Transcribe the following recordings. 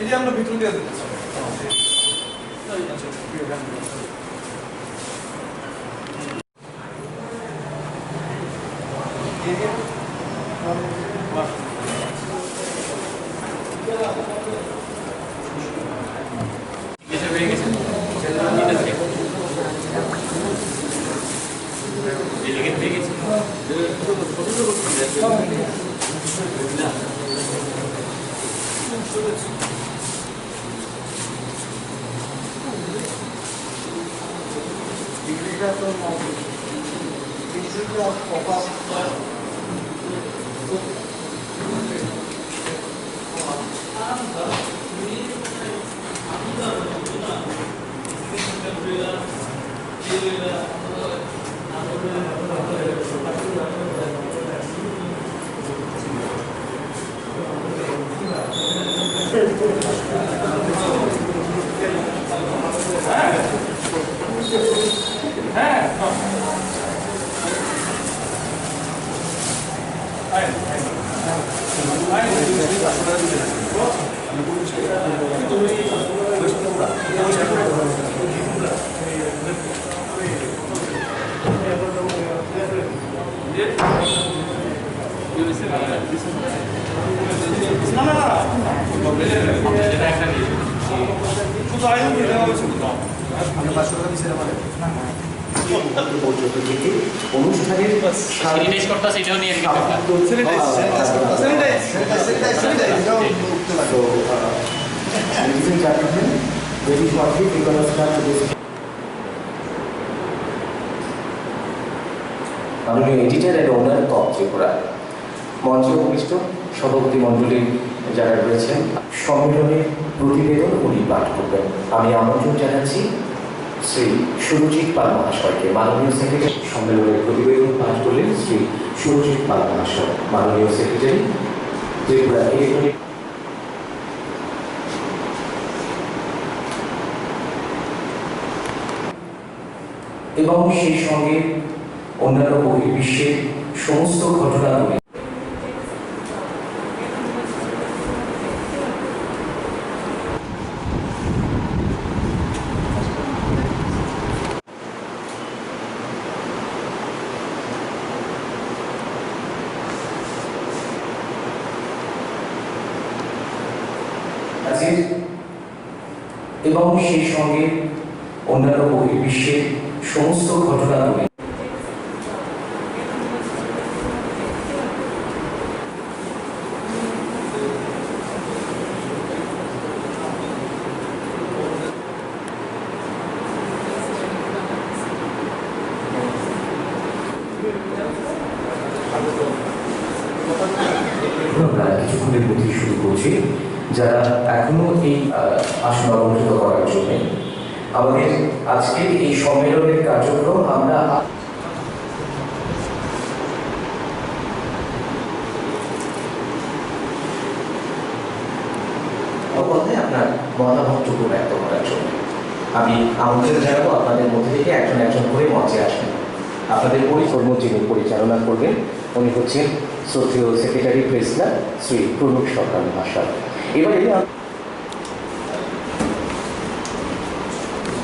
এই যে আমরা ভিতর দিয়ে মাননীয় editor and owner top Tripura মঞ্চে উপবিষ্ট সভাপতি মণ্ডলীর যারা রয়েছেন সম্মেলনে প্রতিবেদন উনি পাঠ করবেন। আমি আমন্ত্রণ জানাচ্ছি শ্রী সুরজিৎ পাল মহাশয়কে। মাননীয় সেক্রেটারি সম্মেলনের প্রতিবেদন পাঠ করলেন শ্রী সুরজিৎ পাল মহাশয়, মাননীয় সেক্রেটারি ত্রিপুরা ইলেকট্রনিক। এবং সেই সঙ্গে অন্যান্য বহির্বিশ্বের সমস্ত ঘটনাগুলি এবং সেই সঙ্গে অন্যান্য বহির্বিশ্বের সমস্ত ঘটনাগুলি কিছুক্ষণের মধ্যে শুরু করছি। যারা এখনো এই আসন অলঙ্কৃত করার জন্য আমাদের আজকের এই সম্মেলনের কার্যক্রম আমরা আপনার মতামতটুকু ব্যক্ত করার জন্য আমি আমন্ত্রণ জানাবো আপনাদের মধ্যে থেকে একজন একজন করে মঞ্চে আসবেন। আপনাদের পরিকর্ম যিনি পরিচালনা করবেন উনি হচ্ছেন শ্রদ্ধেয় secretary press club Shri Pranab Sarkar মহাশয়। এবারে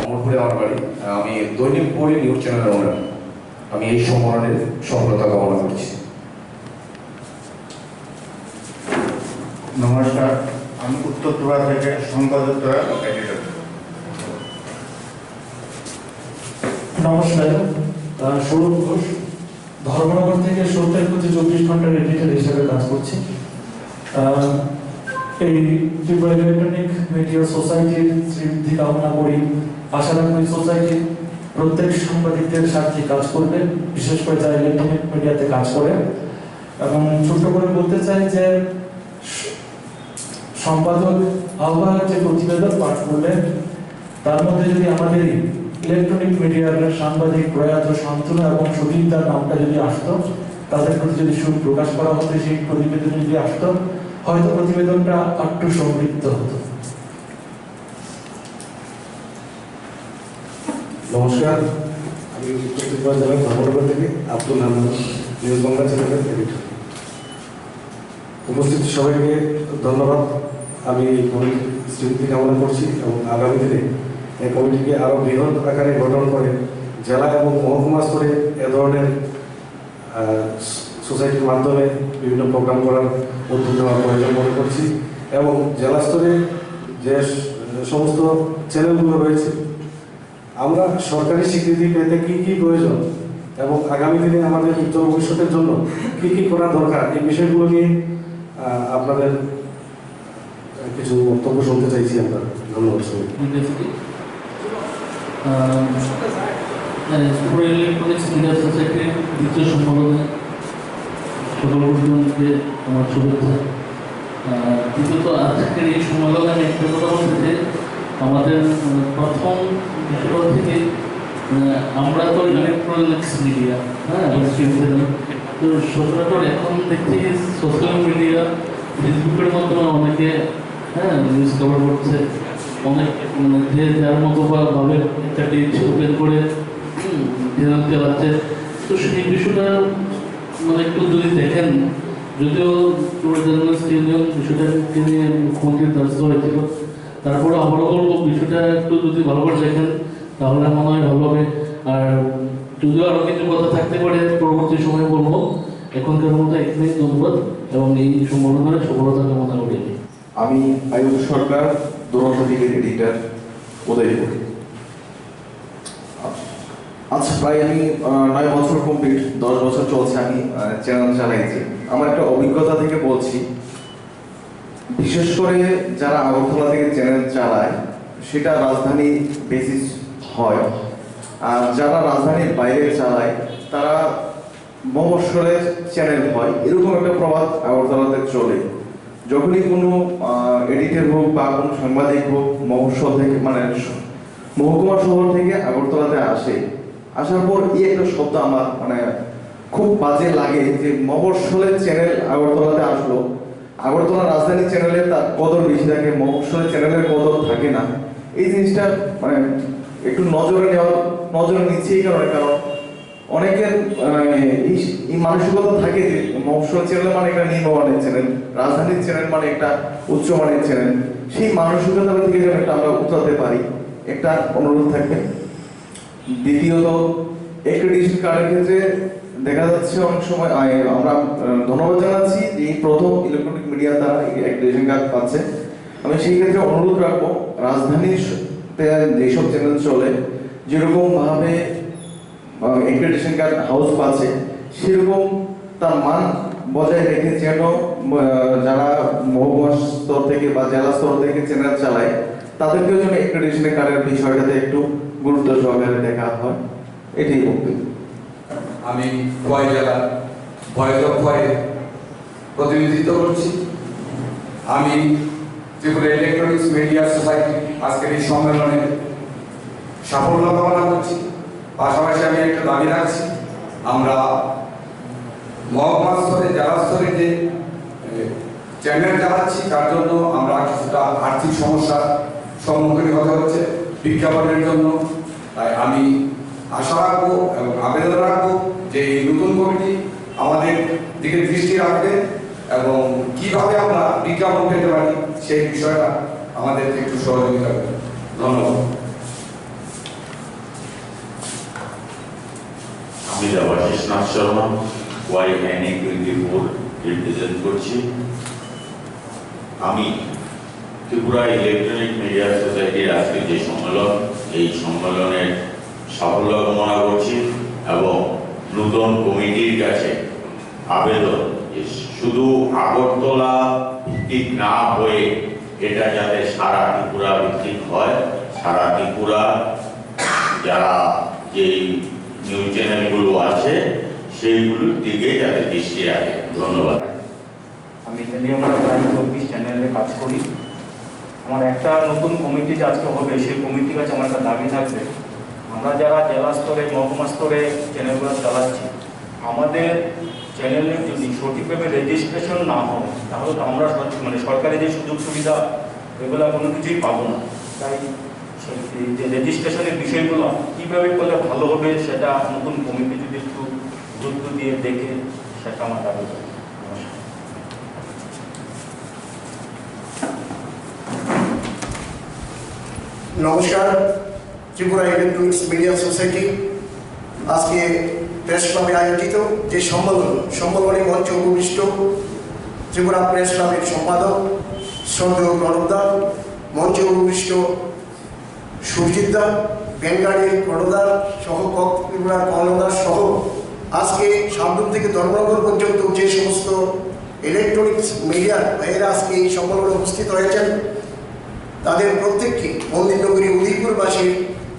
অমরপুরে আমার বাড়ি, আমি দৈনিক পড়ি নিউজ চ্যানেলের ওনার। আমি এই সম্মেলনের সফলতা কামনা করছি। নমস্কার, আমি উত্তর ত্রিপুরা থেকে সংবাদদাতা এডিটর। নমস্কার, সৌরভ ঘোষ ধর্মনগর থেকে সত্যের প্রতি 24 ঘন্টার এডিটর হিসেবে কাজ করছি। এই ত্রিপুরা ইলেকট্রনিক মিডিয়া সোসাইটির শ্রীবৃদ্ধি কামনা করি। আশা রাখি সোসাইটির প্রত্যেক সাংবাদিকদের স্বার্থে কাজ করবে, বিশেষ করে যারা ইলেকট্রনিক মিডিয়াতে কাজ করে। এবং ছোট্ট করে বলতে চাই যে সম্পাদক আহ্বায়ক যে প্রতিবেদন পাঠ করলেন তার মধ্যে যদি আমাদের ইলেকট্রনিক মিডিয়ার সাংবাদিক প্রয়াত শান্তনু এবং সুদীপদার নামটা যদি আসতো, তাদের প্রতি যদি সুর প্রকাশ করা হতো, সেই প্রতিবেদন যদি আসতো, হয়তো প্রতিবেদনটা একটু সমৃদ্ধ হতো। নমস্কার, আমি উত্তর ত্রিপুরা জেলার ধর্মনগর থেকে আব্দুল হান্নান, নিউজ বাংলা চ্যানেলের এডিটর। উপস্থিত সবাইকে ধন্যবাদ। আমি এই কমিটির স্মৃতি কামনা করছি এবং আগামী দিনে এই কমিটিকে আরও বৃহৎ আকারে গঠন করে জেলা এবং মহকুমা স্তরে এ ধরনের সোসাইটির মাধ্যমে বিভিন্ন প্রোগ্রাম করার উদ্যোগ নেওয়ার প্রয়োজন মনে করছি এবং জেলা স্তরে যে সমস্ত চ্যানেলগুলো রয়েছে আমরা সরকারি স্বীকৃতি পেতে কী কী প্রয়োজন এবং আগামী দিনে আমাদের উজ্জ্বল ভবিষ্যতের জন্য কী কী করা দরকার এই বিষয়গুলো নিয়ে আপনাদের কিছু বক্তব্য শুনতে চাইছি আমরা। ধন্যবাদ সবাইকে। ইলেকট্রনিক্স মিডিয়া সোসাইটির দ্বিতীয় সম্মেলনে সকল বন্ধুকে আমার শুভেচ্ছা। দ্বিতীয়ত আজকের এই সম্মেলনে আমি একটা কথা বলতে চাই, আমাদের প্রথম বিষয় থেকে আমরা তো ইলেকট্রনিক্স মিডিয়া, হ্যাঁ, তো সচরাচর এখন দেখছি সোশ্যাল মিডিয়া ফেসবুকের মাধ্যমে অনেকে নিউজ কভার করছে, অনেক যে যার মতো ভাবে একটা পেজ ওপেন করে চ্যানেল চালাচ্ছে। তো সেই বিষয়টা একটু যদি দেখেন, যদিও জার্নালিস্ট ইউনিয়ন বিষয়টাকে নিয়ে মুখ্যমন্ত্রীর দ্বারস্থ হয়েছিল, তারপরে আবারও বলবো বিষয়টা একটু যদি ভালো করে দেখেন তাহলে মনে হয় ভালো হবে। আর যদিও আরও কিছু কথা থাকতে পারে পরবর্তী সময় বলবো, এখনকার মতো এখানেই ধন্যবাদ এবং এই সম্মেলনের সফলতা কামনা করি। আমি আয়ুব সরকার, দুরন্ত টিভির এডিটর, উদয়পুর। আজ প্রায় আমি 9 বছর কমপ্লিট, 10 বছর চলছে আমি চ্যানেল চালাইছি। আমার একটা অভিজ্ঞতা থেকে বলছি, বিশেষ করে যারা আগরতলা থেকে চ্যানেল চালায় সেটা রাজধানী বেসিস হয়, আর যারা রাজধানীর বাইরে চালায় তারা মফস্বলের চ্যানেল হয়। এরকম একটা প্রবাদ আগরতলাতে চলে। যখনই কোনো এডিটর হোক বা কোনো সাংবাদিক হোক মফস্বল থেকে মানে মহকুমা শহর থেকে আগরতলাতে আসে, আসার পর এই একটা শব্দ আমার খুব বাজে লাগে যে মফস্বলের চ্যানেল আগরতলাতে আসলো। আগরতলা রাজধানী চ্যানেলে তার কদর বেশি থাকে, মফস্বলের চ্যানেলের কদর থাকে না। এই জিনিসটা একটু নজরে নিচ্ছে এই কারণে, কারণ অনেকের এই মানসিকতা থাকে যে মফস্বল চ্যানেল মানে একটা নিম্নমানের চ্যানেল, রাজধানীর চ্যানেল মানে একটা উচ্চমানের চ্যানেল। সেই মানসিকতা থেকে যেন একটা আমরা উতরাতে পারি, একটা অনুরোধ থাকবে। দ্বিতীয়ত, অ্যাক্রেডিটেশন কার্ডের ক্ষেত্রে দেখা যাচ্ছে অনেক সময় আমরা ধন্যবাদ জানাচ্ছি যে এই প্রথম ইলেকট্রনিক মিডিয়া তারা অ্যাক্রেডিটেশন কার্ড পাচ্ছে। আমি সেই ক্ষেত্রে অনুরোধ রাখবো, রাজধানীর যেসব চ্যানেল চলে যেরকম ভাবে অ্যাক্রেডিটেশন কার্ড হাউস পাচ্ছে সেরকম তার মান বজায় রেখে যেন যারা মহকুমা স্তর থেকে বা জেলা স্তর থেকে চ্যানেল চালায় তাদেরকেও যেন অ্যাক্রেডিটেশন কার্ডের বিষয়টাতে একটু গুরুত্ব সহকারে দেখা হয়। এটাই বক্তব্য। আমি খোয়াই জেলার ভয়েস অফ খোয়াই প্রতিনিধিত্ব করছি। আমি ত্রিপুরা ইলেকট্রনিক্স মিডিয়া সোসাইটি আজকের এই সম্মেলনে সাফল্য কামনা করছি। পাশাপাশি আমি একটা দাবি রাখছি, আমরা মহকুমা স্তরে জেলা স্তরে যে চ্যানেল চালাচ্ছি তার জন্য আমরা কিছুটা আর্থিক সমস্যার সম্মুখীন হতে হচ্ছে বিজ্ঞাপনের জন্য। তাই আমি আশা রাখবো এবং আবেদন রাখবো যে এই নতুন কমিটি আমাদের দিকে দৃষ্টি রাখবে এবং কিভাবে আমরা বিজ্ঞাপন পেতে পারি সেই বিষয়টা আমাদেরকে একটু সহযোগিতা করবে। ধন্যবাদ। আমি দেবাশিস নাথ শর্মা, YNA24 রিপ্রেজেন্ট করছি। আমি ত্রিপুরা ইলেকট্রনিক মিডিয়া সোসাইটির আজকে যে সম্মেলন, এই সম্মেলনের সাফল্য কামনা করছি এবং নতুন কমিটির কাছে আবেদন যে শুধু আগরতলা ভিত্তিক না হয়ে এটা যাতে সারা ত্রিপুরা ভিত্তিক হয়, সারা ত্রিপুরা যারা যে নিউজ চ্যানেলগুলো আছে সেইগুলোর দিকে যাতে দৃষ্টি রাখে। ধন্যবাদ। আমি আমরা প্রায় 24 চ্যানেলে কাজ করি। আমার একটা নতুন কমিটি যে আজকে হবে সেই কমিটির কাছে আমার একটা দাবি থাকবে, আমরা যারা জেলা স্তরে মহকুমা স্তরে চ্যানেলগুলো চালাচ্ছি, আমাদের চ্যানেলে যদি সঠিকভাবে রেজিস্ট্রেশন না হয় তাহলে তো আমরা সরকারি যে সুযোগ সুবিধা এগুলো কোনো কিছুই পাবো না। তাই এই যে রেজিস্ট্রেশনের বিষয়গুলো কীভাবে করলে ভালো হবে সেটা নতুন কমিটি যদি একটু গুরুত্ব দিয়ে দেখে সেটা আমার দাবি করে। নমস্কার। ত্রিপুরা ইলেকট্রনিক্স মিডিয়া সোসাইটি আজকে প্রেস ক্লাবে আয়োজিত যে সম্মেলনে মঞ্চে উপবিষ্ট ত্রিপুরা প্রেস ক্লাবের সম্পাদক শ্রদ্ধেয় প্রণবদা, মঞ্চে উপবিষ্ট সুরজিৎদা, ব্যাঙ্গাড়ির প্রণবদা সহ ত্রিপুরার কর্ণদাস সহ আজকে শান্তন থেকে ধর্মনগর পর্যন্ত যে সমস্ত ইলেকট্রনিক্স মিডিয়ার ভাইয়েরা আজকে এই সম্মেলনে উপস্থিত হয়েছেন তাদের প্রত্যেককে মন্দিরনগরী উদয়পুরবাসী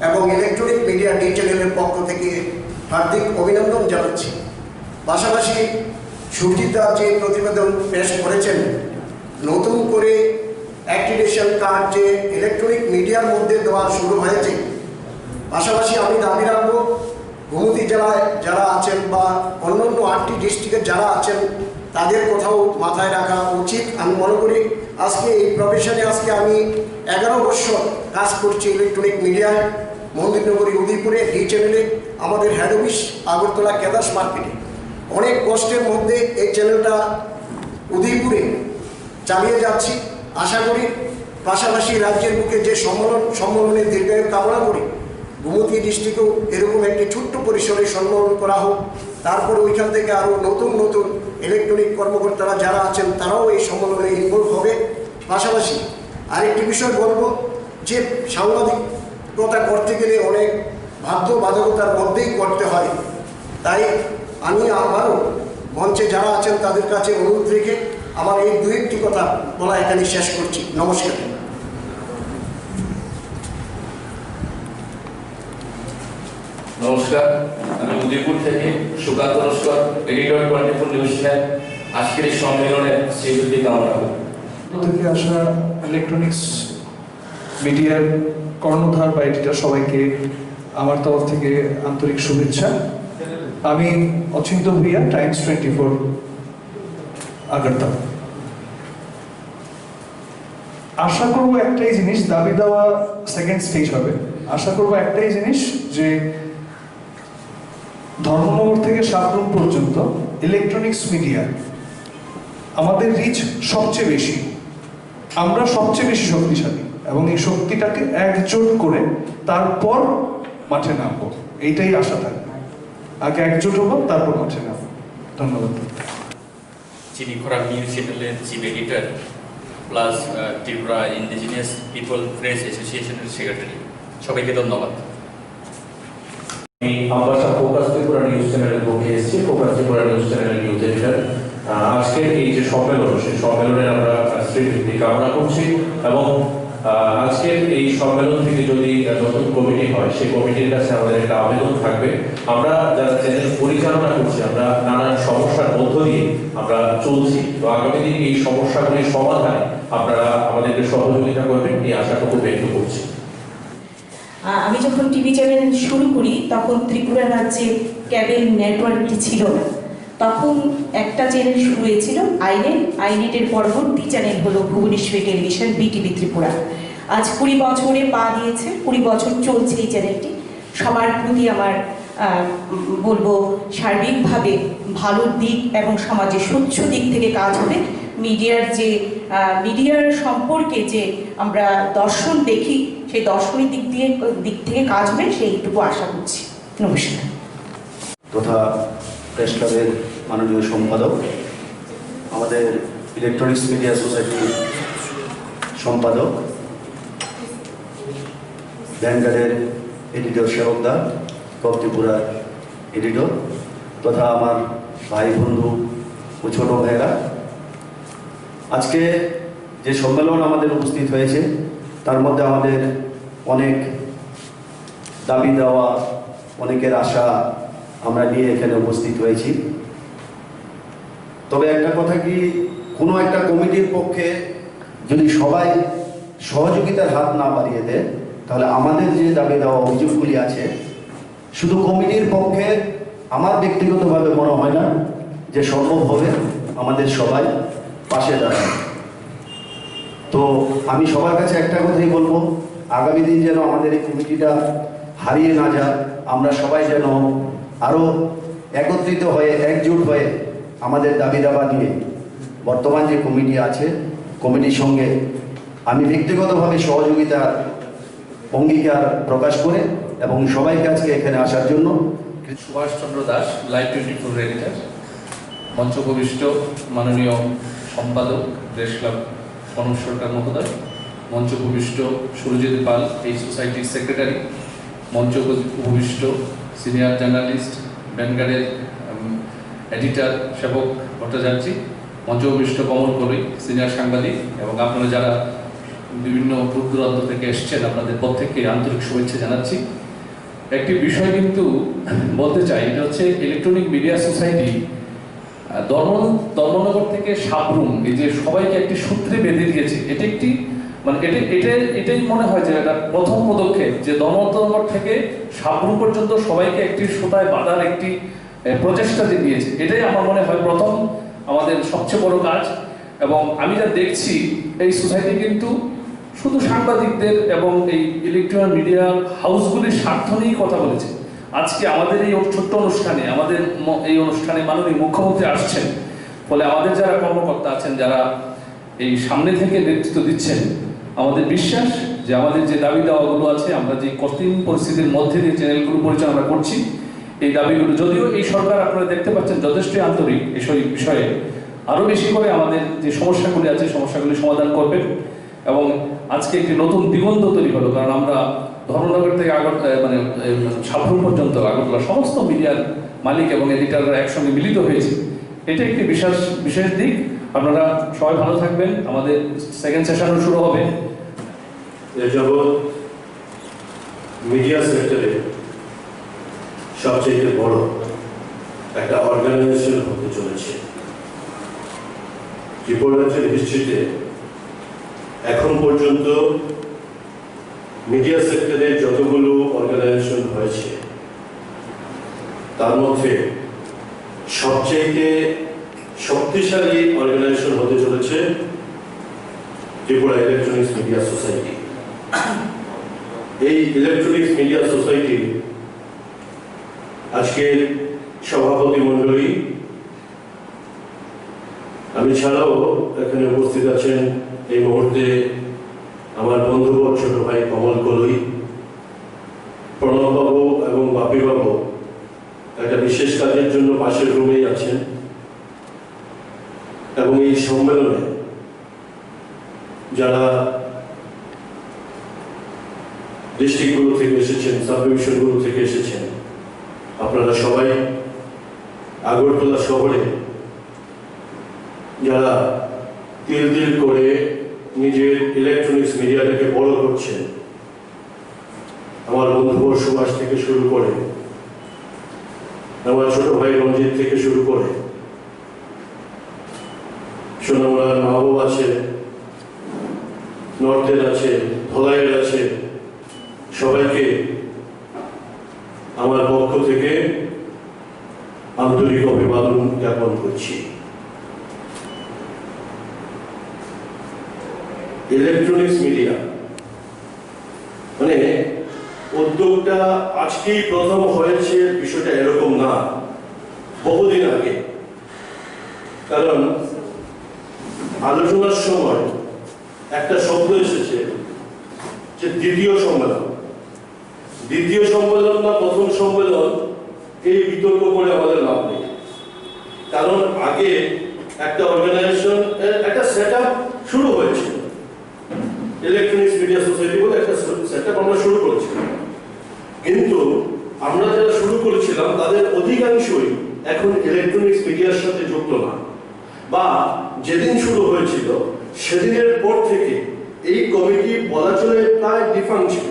এবং ইলেকট্রনিক মিডিয়া ডি চ্যানেলের পক্ষ থেকে হার্দিক অভিনন্দন জানাচ্ছি। পাশাপাশি সুরজিৎদা যে প্রতিবেদন পেশ করেছেন, নতুন করে অ্যাক্টিভেশন কার্ড যে ইলেকট্রনিক মিডিয়ার মধ্যে দেওয়া শুরু হয়েছে, পাশাপাশি আমি দাবি রাখবো গোমতী জেলায় যারা আছেন বা অন্যান্য 8টি ডিস্ট্রিক্টে যারা আছেন তাদের কোথাও মাথায় রাখা উচিত। আমি মনে করি আজকে এই প্রফেশনে আজকে আমি 11 বছর কাজ করছি ইলেকট্রনিক মিডিয়ায়, মন্দিরনগরী উদয়পুরে ডি চ্যানেলে, আমাদের হেড অফিস আগরতলা কেদাস মার্কেটে। অনেক কষ্টের মধ্যে এই চ্যানেলটা উদয়পুরে চালিয়ে যাচ্ছি। আশা করি পাশাপাশি রাজ্যের বুকে যে সম্মেলনের দীর্ঘায়ু কামনা করি, গোমতী ডিস্ট্রিক্টেও এরকম একটি ছোট্ট পরিসরে সম্মেলন করা হোক। তারপরে ওইখান থেকে আরও নতুন নতুন ইলেকট্রনিক কর্মকর্তারা যারা আছেন তারাও এই সম্মেলনে ইনভলভ হবে। পাশাপাশি আরেকটি বিষয় বলবো যে সাংবাদিকতা করতে গেলে অনেক বাধ্যবাধকতার মধ্যেই করতে হয়, তাই আমি আমারও মঞ্চে যারা আছেন তাদের কাছে অনুরোধ রেখে আমার এই 2-1টি কথা বলা এখানে শেষ করছি। নমস্কার। নমস্কার, আমি উদয়পুর থেকে Sukanta Naskar, editor 24 news channel. আজকের এই সম্মেলনে শ্রীবৃদ্ধি কামনা করি। থেকে আসা ইলেকট্রনিক্স মিডিয়ার কর্ণধার বা এডিটর সবাইকে আমার তরফ থেকে আন্তরিক শুভেচ্ছা। আমি অচিন্ত ভূঁইয়া, টাইমস 24 আগরতলা। আশা করবো একটাই জিনিস, দাবি দেওয়া সেকেন্ড স্টেজ হবে। আশা করবো একটাই জিনিস যে ধর্মনগর থেকে সাবরুম পর্যন্ত ইলেকট্রনিক্স মিডিয়া আমাদের রিচ সবচেয়ে বেশি, আমরা সবচেয়ে বেশি শক্তিশালী এবং এই শক্তিটাকে একজোট করে তারপর মাঠে নামবো, এইটাই আশা থাকবে। আগে একজোট হবো, তারপর মাঠে নামবো। ধন্যবাদ। চিনিখরা নিউজ চ্যানেলের chief editor plus Tripura indigenous people press অ্যাসোসিয়েশনের সেক্রেটারি, সবাইকে ধন্যবাদ। আমি আমবাসা ফোকাস ত্রিপুরা নিউজ চ্যানেলের পক্ষে এসেছি, ফোকাস ত্রিপুরা নিউজ চ্যানেলের নিউজ এডিটর। আজকের এই যে সম্মেলন, সেই সম্মেলনে আমরা শ্রীবৃদ্ধি কামনা করছি এবং আজকের এই সম্মেলন থেকে যদি নতুন কমিটি হয়, সেই কমিটির কাছে আমাদের একটা আবেদন থাকবে। আমরা যারা চ্যানেল পরিচালনা করছি, আমরা নানান সমস্যার মধ্য দিয়ে আমরা চলছি, তো আগামী দিনে এই সমস্যাগুলির সমাধানে আপনারা আমাদেরকে সহযোগিতা করবেন, এই আশাটুকু ব্যক্ত করছি। আমি যখন টিভি চ্যানেল শুরু করি তখন ত্রিপুরা রাজ্যে ক্যাবেল নেটওয়ার্কটি ছিল না। তখন একটা চ্যানেল শুরু হয়েছিল আইনেটের পরবর্তী চ্যানেল হলো ভুবনেশ্বরী টেলিভিশন, বিটিভি ত্রিপুরা। আজ 20 বছরে পা দিয়েছে, 20 বছর চলছে এই চ্যানেলটি। সবার প্রতি আমার বলবো সার্বিকভাবে ভালো দিক এবং সমাজের স্বচ্ছ দিক থেকে কাজ হবে। মিডিয়ার সম্পর্কে যে আমরা দর্শন দেখি, সেই দর্শনের দিক থেকে কাজ হবে, সেইটুকু আশা করছি। নমস্কার। তথা প্রেস ক্লাবের মাননীয় সম্পাদক, আমাদের ইলেকট্রনিক্স মিডিয়া সোসাইটির সম্পাদক, ভ্যানগার্ডের এডিটর সেবকদা, ত্রিপুরার এডিটর, তথা আমার ভাই বন্ধু ও ছোট ভাইরা, আজকে যে সম্মেলন আমাদের উপস্থিত হয়েছে তার মধ্যে আমাদের অনেক দাবি দেওয়া, অনেকের আশা আমরা নিয়ে এখানে উপস্থিত হয়েছি। তবে একটা কথা কি, কোনো একটা কমিটির পক্ষে যদি সবাই সহযোগিতার হাত না বাড়িয়ে দেয়, তাহলে আমাদের যে দাবি দেওয়া অভিযোগগুলি আছে, শুধু কমিটির পক্ষে আমার ব্যক্তিগতভাবে মনে হয় না যে সম্ভব হবে আমাদের সবাই পাশে দাঁড়ায়। তো আমি সবার কাছে একটা কথাই বলবো, আগামী দিন যেন আমাদের এই কমিটিটা হারিয়ে না যায়, আমরা সবাই যেন আরও একত্রিত হয়ে একজোট হয়ে আমাদের দাবি দাবা নিয়ে বর্তমান যে কমিটি আছে কমিটির সঙ্গে আমি ব্যক্তিগতভাবে সহযোগিতার অঙ্গীকার প্রকাশ করে এবং সবাইকে আজকে এখানে আসার জন্য। সুভাষচন্দ্র দাস, লাইভ 24 এডিটর, মঞ্চপ্রবিষ্ট মাননীয় সম্পাদক প্রেস ক্লাব কনক সরকার মহোদয়, মঞ্চপ্রবিষ্ট সুরজিৎ পাল, এই সোসাইটির সেক্রেটারি, মঞ্চপ্রবিষ্ট সিনিয়র জার্নালিস্ট ব্যানগার্ডের এডিটর সেবক ভট্টাচার্য, মঞ্চপ্রবিষ্ট কমল কলই, সিনিয়র সাংবাদিক, এবং আপনারা যারা বিভিন্ন দূর দূরান্ত থেকে এসছেন আপনাদের প্রত্যেককে আন্তরিক শুভেচ্ছা জানাচ্ছি। একটি বিষয় কিন্তু বলতে চাই, এটা হচ্ছে ইলেকট্রনিক মিডিয়া সোসাইটি ধর্মনগর থেকে সাবরুম, এই যে সবাইকে একটি সূত্রে বেঁধে দিয়েছে, এটা একটি মানে এটাই মনে হয় যে এটা প্রথম পদক্ষেপ, যে ধর্মনগর থেকে সাবরুম পর্যন্ত সবাইকে একটি সুতায় বাঁধার একটি প্রচেষ্টা দিয়েছে। এটাই আমার মনে হয় প্রথম আমাদের সবচেয়ে বড় কাজ। এবং আমি যা দেখছি এই সোসাইটি কিন্তু শুধু সাংবাদিকদের এবং এই ইলেকট্রনিক মিডিয়া হাউসগুলির স্বার্থ নিয়েই কথা বলেছে। আজকে আমাদের এই ছোট্ট অনুষ্ঠানে, আমাদের এই অনুষ্ঠানে মাননীয় মুখ্যমন্ত্রী আসছেন, ফলে আমাদের যারা কর্মকর্তা আছেন, যারা এই সামনে থেকে নেতৃত্ব দিচ্ছেন, আমাদের বিশ্বাস যে আমাদের যে দাবি দাওয়াগুলো আছে, আমরা যে কঠিন পরিস্থিতির মধ্যে দিয়ে চ্যানেলগুলো পরিচালনা করছি, এই দাবিগুলো যদিও এই সরকার আপনারা দেখতে পাচ্ছেন যথেষ্টই আন্তরিক এই বিষয়ে, আরও বেশি করে আমাদের যে সমস্যাগুলি আছে সমস্যাগুলি সমাধান করবেন। এবং আজকে একটি নতুন দিগন্ত তৈরি হলো, কারণ আমরা ধর্মনগর থেকে মানে সাবরুম পর্যন্ত আগরতলা সমস্ত মিডিয়ার মালিক এবং এডিটাররা একসঙ্গে মিলিত হয়েছে। এটা একটি বিশেষ দিক। আপনারা সবাই ভালো থাকবেন। আমাদের সেকেন্ড সেশনও শুরু হবে। এ যাবৎ মিডিয়া সেক্টরে সবচেয়ে বড় একটা অর্গানাইজেশন হতে চলেছে। ত্রিপুরা রাজ্যের হিস্ট্রিতে এখন পর্যন্ত মিডিয়া সেক্টরে যতগুলো অর্গানাইজেশন হয়েছে তার মধ্যে সবচেয়ে শক্তিশালী অর্গানাইজেশন হতে চলেছে ত্রিপুরা ইলেকট্রনিক্স মিডিয়া সোসাইটি। এই ইলেকট্রনিক্স মিডিয়া সোসাইটি আজকের সভাপতি মণ্ডলী, আমি ছাড়াও এখানে উপস্থিত আছেন এই মুহূর্তে আমার বন্ধুবর ছোট ভাই কমল কলই, প্রণব বাবু এবং বাপি বাবু একটা বিশেষ কাজের জন্য পাশের রুমেই আছেন। এবং এই সম্মেলনে যারা ডিস্ট্রিক্টগুলো থেকে এসেছেন, সাব ডিভিশনগুলো থেকে এসেছেন, আপনারা সবাই আগরতলা শহরে যারা তিল তিল করে নিজের ইলেকট্রনিক্স মিডিয়াটাকে বড় করছেন, আমার বন্ধুবর সুভাষ থেকে শুরু করে, আমার ছোট ভাই রঞ্জিত থেকে শুরু করে, সোনামুড়ার মাহবুব আছে, নর্থের আছে, ধলাইয়ের আছে, সবাইকে আমার পক্ষ থেকে আন্তরিক অভিবাদন জ্ঞাপন করছি। ইলেকট্রনিক্স মিডিয়া মানে উদ্যোগটা আজকেই প্রথম হয়েছে, বিষয়টা এরকম না, বহুদিন আগে। কারণ আলোচনার সময় একটা শব্দ এসেছে যে দ্বিতীয় সম্মেলন। দ্বিতীয় সম্মেলন না প্রথম সম্মেলন, এই বিতর্ক করে আমাদের লাভ নেই। কারণ আগে একটা অর্গানাইজেশন, একটা সেট আপ শুরু হয়েছিল, ইলেকট্রনিক্স মিডিয়া সোসাইটি বলে একটা সেট আপ আমরা শুরু করেছিলাম। কিন্তু আমরা যারা শুরু করেছিলাম তাদের অধিকাংশই এখন ইলেকট্রনিক্স মিডিয়ার সাথে যুক্ত না, বা যেদিন শুরু হয়েছিল সেদিনের পর থেকে এই কমিটি বলা চলে প্রায় ডিফাং ছিল।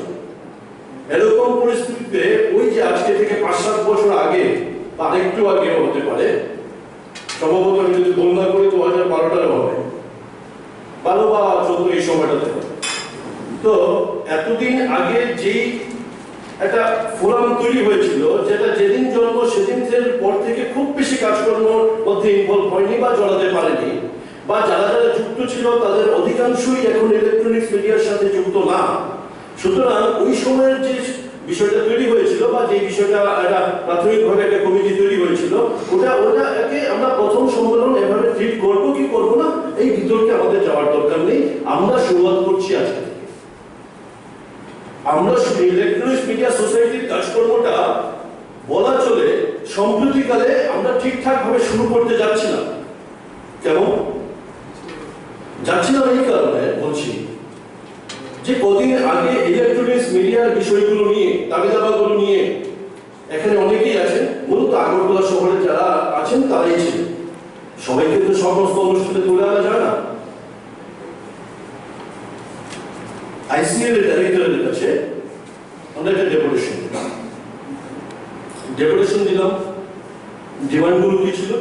এরকম পরিস্থিতিতে ওই যে আজকে থেকে 5-7 বছর আগে বা একটু আগেও হতে পারে, সম্ভবত আমি যদি তুলনা করি 2012-টার হবে, 12 বা 14 এই সময়টাতে। তো এতদিন আগে যেই একটা ফোরাম তৈরি হয়েছিল, যেটা যেদিন জন্ম সেদিনের পর থেকে খুব বেশি কাজকর্মের মধ্যে ইনভলভ হয়নি বা জড়াতে পারেনি, বা যারা যারা যুক্ত ছিল তাদের অধিকাংশই এখন ইলেকট্রনিক্স মিডিয়ার সাথে যুক্ত না। সুতরাং ওই সময়ের যে বিষয়টা তৈরি হয়েছিল বা যে বিষয়টা একটা প্রাথমিকভাবে একটা কমিটি তৈরি হয়েছিল ওটাকে আমরা প্রথম সম্মেলন এভাবে ট্রিট করবো কি করবো না এই বিতর্কে আমাদের যাওয়ার দরকার নেই। আমরা শুরুয়াত করছি আজকে থেকে। আমরা ইলেকট্রনিক্স মিডিয়া সোসাইটির কাজকর্মটা বলা চলে সম্প্রতিকালে আমরা ঠিকঠাক ভাবে শুরু করতে যাচ্ছি না। কেমন যাচ্ছি না এই কারণে বলছি যে কদিন আগে ইলেকট্রনিক্স মিডিয়ার বিষয়গুলো নিয়ে দাবি-দাবাগুলো নিয়ে এখানে অনেকেই আছেন, মূলত আগরতলা শহরে যারা আছেন তারাই ছিলেন। সবাইকে তো সমস্ত অনুষ্ঠানে তুলে আনা যায় না। আইসিএল এর ডাইরেক্টরের কাছে আমরা একটা ডেপুটেশন দিলাম। ডিমান্ডগুলো কি ছিল?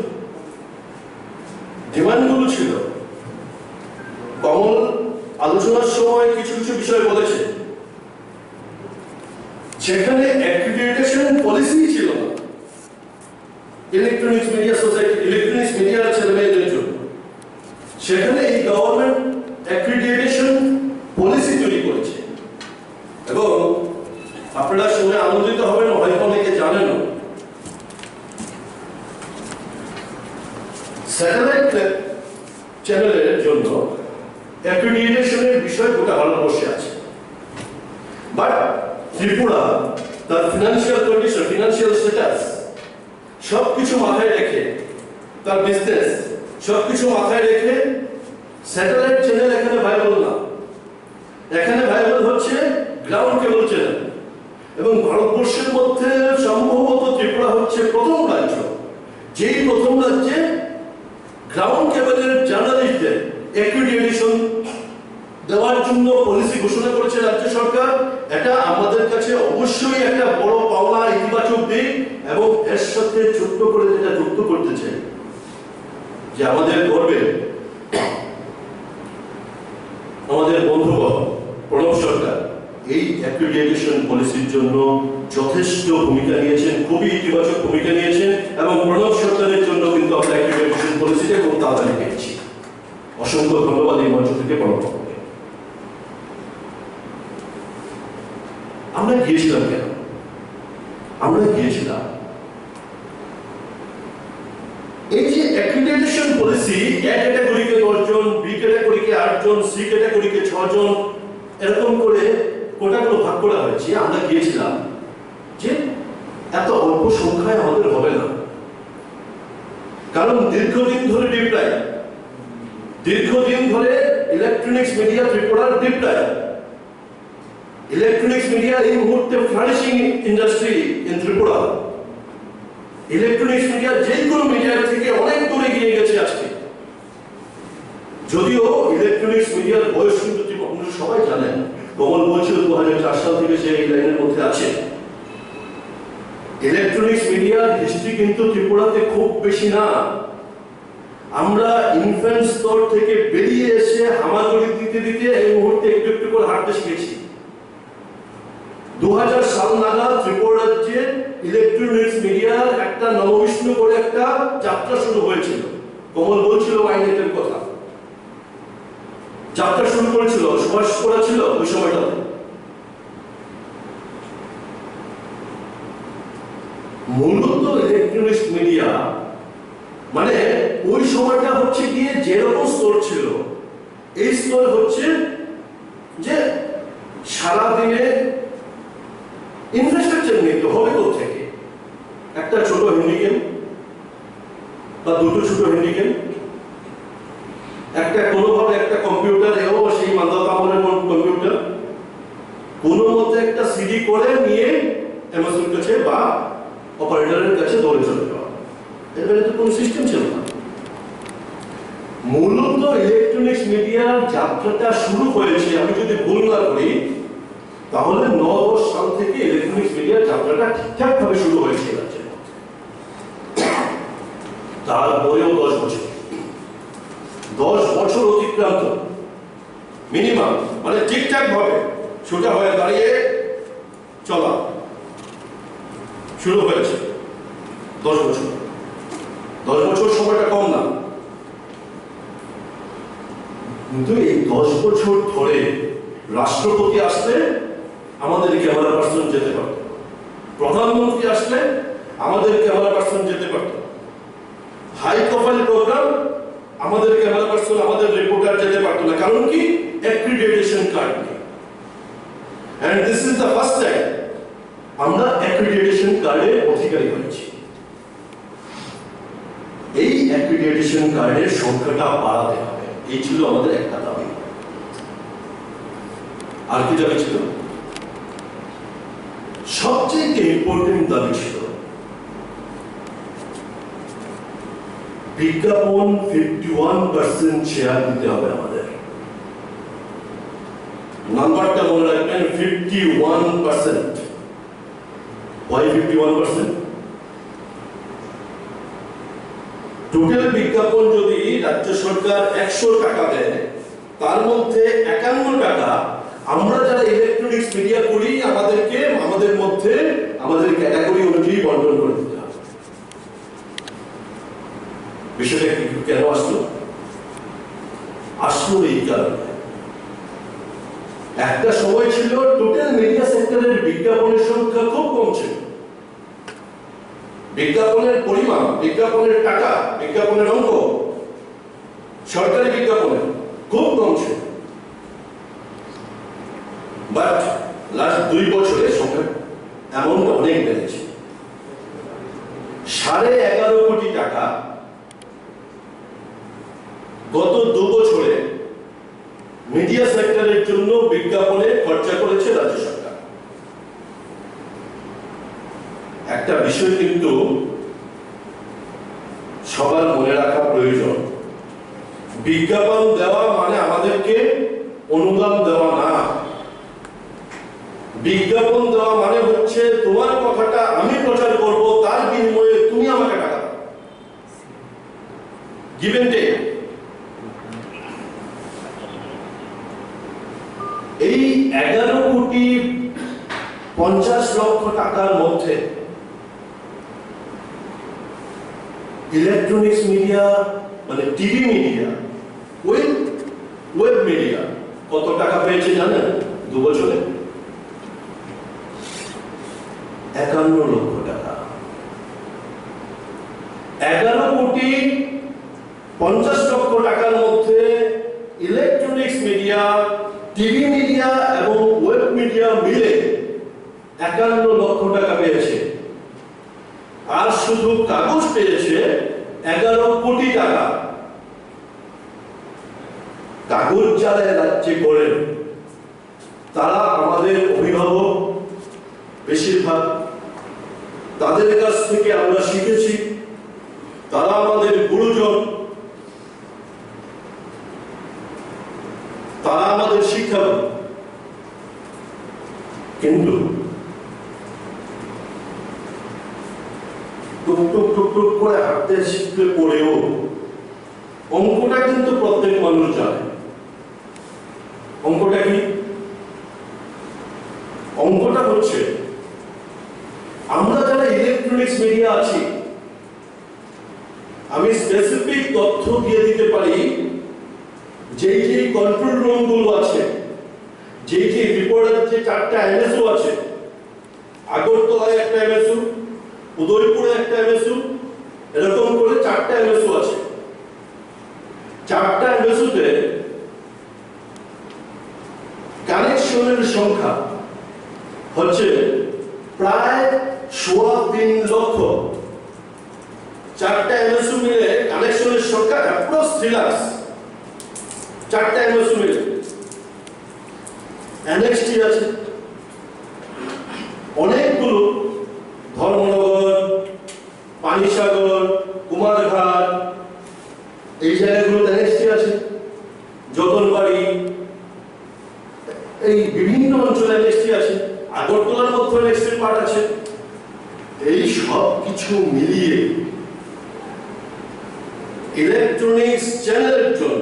ডিমান্ডগুলো ছিল কমল আলোচনার সময় কিছু কিছু বিষয় বলেছে, সেখানে অ্যাক্রিডিটেশন পলিসি ছিল না ইলেকট্রনিক্স মিডিয়া সোসাইটি, ইলেকট্রনিক্স মিডিয়ার ছেলে মেয়েদের জন্য। সেখানে এই গভর্নমেন্ট অ্যাক্রিডিটেশন পলিসি তৈরি করেছে এবং আপনারা শুনে আনন্দিত হবেন, হয়তো অনেকে জানেন স্যাটেলাইট চ্যানেলের জন্য অ্যাক্রিডিটেশনের বিষয় গোটা ভারতবর্ষে আছে। বাট ত্রিপুরা তার ফিনান্সিয়াল কন্ডিশন, ফিনান্সিয়াল স্ট্যাটাস সবকিছু মাথায় রেখে, তার বিজনেস সবকিছু মাথায় রেখে স্যাটেলাইট চ্যানেল এখানে ভাইবল না। এখানে ভাইবল হচ্ছে গ্রাউন্ড কেবল চ্যানেল এবং ভারতবর্ষের মধ্যে সম্ভবত ত্রিপুরা হচ্ছে প্রথম রাজ্য যেই প্রথম রাজ্যে গ্রাউন্ড কেবলের জার্নালিস্টদের অ্যাক্রিডিটেশন দেওয়ার জন্য পলিসি ঘোষণা করেছে রাজ্য সরকার। এটা আমাদের কাছে অবশ্যই একটা বড় পাওনা, ইতিবাচক দিক এবং এর সাথে ছোট্ট করে যেটা যুক্ত করতে চাই যে আমাদের গর্বে আমাদের বন্ধুগণ প্রণব সরকার এই অ্যাক্রিডিটেশন পলিসির জন্য যথেষ্ট ভূমিকা নিয়েছেন, খুবই ইতিবাচক ভূমিকা নিয়েছেন এবং প্রণব সরকারের জন্য কিন্তু আমরা অ্যাক্রিডিটেশন পলিসিটা খুব তাড়াতাড়ি পেয়েছি। অসংখ্য ধন্যবাদ এই মঞ্চ থেকে প্রণবকে। আমরা গিয়েছিলাম কেন? আমরা গিয়েছিলাম এই যে অ্যাক্রিডিটেশন পলিসি এ ক্যাটাগরিকে 10 জন, বি ক্যাটাগরিকে 8 জন, সি ক্যাটাগরিকে 6 জন এরকম করে কোটাগুলো ভাগ করা হয়েছে। আমরা গিয়েছিলাম যে এত অল্প সংখ্যায় আমাদের হবে না, কারণ দীর্ঘদিন ধরে ডিপ্রাইভ, দীর্ঘদিন ধরে ইলেকট্রনিক্স মিডিয়া ত্রিপুরার ডিপ্রাইভ। ইলেকট্রনিক্স মিডিয়া এই মুহূর্তে flourishing industry in Tripura. Electronics media যে কোনো মিডিয়ার থেকে অনেক দূরে গিয়ে গেছে আজকে। যদিও ইলেকট্রনিক্স মিডিয়ার বয়স কিন্তু আপনারা সবাই জানেন, কমল বলছিল 2004 সাল থেকে সে এই লাইনের মধ্যে আছে। ইলেকট্রনিক্স মিডিয়ার হিস্ট্রি কিন্তু ত্রিপুরাতে খুব বেশি না। আমরা ইনফ্যান্ট স্তর থেকে বেরিয়ে এসে হামাগুড়ি দিতে দিতে এই মুহূর্তে একটু একটু করে হাঁটতে শিখেছি। 2000 সাল নাগাদ ত্রিপুরা রাজ্যে ইলেকট্রনিক্স মিডিয়ার একটা নববিষ্ণু করে একটা যাত্রা শুরু হয়েছিল। কমল বলছিল আইনেটের কথা, যাত্রা শুরু করেছিল, সুভাষ করা ছিল ওই সময়টাতে। মূলত ইলেকট্রনিক্স মিডিয়া মানে ওই সময়টা হচ্ছে গিয়ে যেরকম স্তর ছিল, এই স্তর হচ্ছে যে সারাদিনে ইনফ্রাস্ট্রাকচার নিতে হবে কোথেকে? একটা ছোট হ্যান্ডিক্যাম বা দুটো ছোট হ্যান্ডিক্যাম, একটা কোনোভাবে একটা কম্পিউটার, এও সেই মালদা আমলের কম্পিউটার, কোনো মতে একটা সিডি করে নিয়ে অ্যামাজনের কাছে বা অপারেটরের কাছে দৌড়ে চলে যাওয়া। এর বাইরে তো কোনো সিস্টেম ছিল না। মূলত ইলেকট্রনিক্স মিডিয়ার যাত্রাটা শুরু হয়েছে, আমি যদি ভুল না করি তাহলে 9 সাল থেকে ইলেকট্রনিক্স মিডিয়ার যাত্রাটা ঠিকঠাক ভাবে শুরু হয়েছে। তারপরেও 10 বছর অতিক্রান্ত মিনিমাম, মানে ঠিকঠাক ভাবে সোজা হয়ে দাঁড়িয়ে চলা শুরু হয়েছে 10 বছর। 10 বছর সময়টা কম না, কিন্তু এই 10 বছর ধরে রাষ্ট্রপতি আসলে আমাদের ক্যামেরা পার্সন যেতে পারত, প্রধানমন্ত্রী আসলে আমাদের ক্যামেরা পার্সন যেতে পারত, হাই প্রোফাইল প্রোগ্রাম আমাদের ক্যামেরা পার্সন, আমাদের রিপোর্টার যেতে পারতো না। কারণ কি? অ্যাক্রিডিটেশন কার্ড নেই। And this is the first time আমরা অ্যাক্রিডিটেশন কার্ডের অধিকারী হয়েছি। এই অ্যাক্রিডিটেশন কার্ডের সংখ্যাটা বাড়াতে হবে, এই ছিল আমাদের একটা দাবি। আর কি দাবি ছিল? সবচেয়ে ইম্পর্টেন্ট দাবি ছিল বিজ্ঞাপন 51% শেয়ার দিতে হবে আমাদের। নাম্বারটা মনে রাখবেন, 51%। Why 51%? টোটাল বিজ্ঞাপন যদি রাজ্য সরকার 100 টাকা দেয়, তার মধ্যে 51 টাকা আমরা যারা ইলেকট্রনিক্স মিডিয়া করি আমাদেরকে আমাদের মধ্যে আমাদের ক্যাটাগরি অনুযায়ী বন্টন করে দিতে হবে। বিষয়টা কেন আসলো? আসলো এই কারণে, একটা সময় ছিল টোটাল মিডিয়া সেক্টরের বিজ্ঞাপনের সংখ্যা খুব কম ছিল। বিজ্ঞাপনের পরিমাণ, বিজ্ঞাপনের টাকা, বিজ্ঞাপনের অঙ্ক সরকারি বিজ্ঞাপনের খুব কম ছিল। বাট লাস্ট 2 বছরে সংখ্যা অ্যামাউন্ট অনেক বেড়েছে। 11.5 কোটি টাকা গত 2 বছরে মিডিয়া সেক্টরের জন্য বিজ্ঞাপনে খরচা করেছে রাজ্য সরকার। একটা বিষয় কিন্তু সবার মনে রাখা প্রয়োজন, বিজ্ঞাপন দেওয়া মানে আমাদেরকে অনুদান দেওয়া না। বিজ্ঞাপন দেওয়া মানে হচ্ছে তোমার কথাটা আমি প্রচার করব, তার বিনিময়ে তুমি আমাকে টাকা দাও। Give and take. এই 11,50,00,000 টাকার মধ্যে ইলেকট্রনিক্স মিডিয়া মানে টিভি মিডিয়া, ওয়েব মিডিয়া কত টাকা পেয়েছে জানেন 2 বছরে? 51 লক্ষ টাকা। 11,50,00,000 টাকার মধ্যে ইলেকট্রনিক্স মিডিয়া, টিভি মিডিয়া এবং ওয়েব মিডিয়া মিলে 51 লক্ষ টাকা পেয়েছে। আর শুধু কাগজ পেয়েছে 11 কোটি টাকা। কাগজ যারা রাজ্যে করেন তারা আমাদের অভিভাবক, বেশিরভাগ তাদের কাছ থেকে আমরা শিখেছি, তারা আমাদের গুরুজন, তারা আমাদের শিক্ষক। কিন্তু টুকটুক টুকটুক করে হাঁটতে শিখতে পড়েও অঙ্কটা কিন্তু প্রত্যেক মানুষ জানে। অঙ্কটা কি? অঙ্কটা হচ্ছে আমরা যারা ইলেকট্রনিক্স মিডিয়া আছি, আমি স্পেসিফিক তথ্য দিয়ে দিতে পারি যেই যে কন্ট্রোল রুম গুলো আছে, যেই যে রিপোর্টার যে 4টা এমএসও আছে, আগরতলায় একটা এমএসও, উদয়পুরে একটা এমএসও, এরকম করে 4টা এমএসও আছে। 4টা এমএসওতে কানেকশনের সংখ্যা হচ্ছে প্রায় 3.25 লক্ষ। 4টা এমএসও মিলে কানেকশনের সংখ্যা অ্যাপ্রক্স 3 লাখ। 4টা এমএসও মিলে এনএক্সটি আছে অনেকগুলো, ধর্মনগর, পানিসাগর, কুমারঘাট, এই জায়গাগুলোতে এনএক্সটি আছে, যতনবাড়ি, এই বিভিন্ন অঞ্চলে এনএক্সটি আছে, আগরতলার মধ্যে এনএক্সটি পার্ট আছে। এই সব কিছু মিলিয়ে ইলেকট্রনিক্স চ্যানেলের জন্য,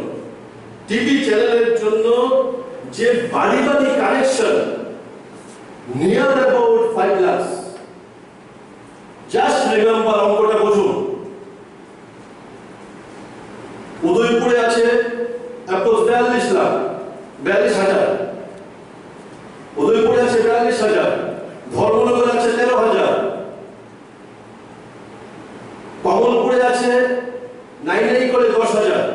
টিভি চ্যানেলের জন্য যে বাড়ি বাড়ি connection near about 5 lakh. Just remember, অঙ্কটা বুঝুন। উদয়পুরে আছে অ্যাপ্রক্স 42 লাখ, 42,000। উদয়পুরে আছে 42 আছে নাই করে 10,000।